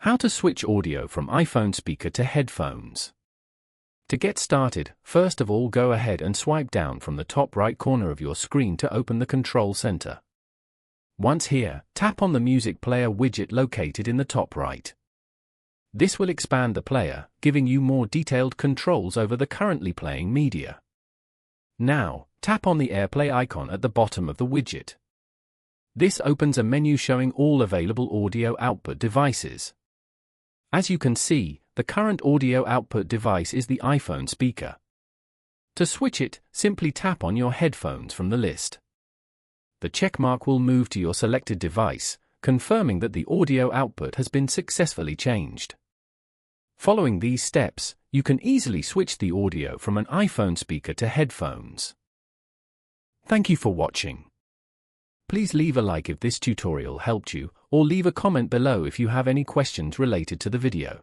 How to switch audio from iPhone speaker to headphones. To get started, first of all go ahead and swipe down from the top right corner of your screen to open the control center. Once here, tap on the music player widget located in the top right. This will expand the player, giving you more detailed controls over the currently playing media. Now, tap on the AirPlay icon at the bottom of the widget. This opens a menu showing all available audio output devices. As you can see, the current audio output device is the iPhone speaker. To switch it, simply tap on your headphones from the list. The checkmark will move to your selected device, confirming that the audio output has been successfully changed. Following these steps, you can easily switch the audio from an iPhone speaker to headphones. Thank you for watching. Please leave a like if this tutorial helped you, or leave a comment below if you have any questions related to the video.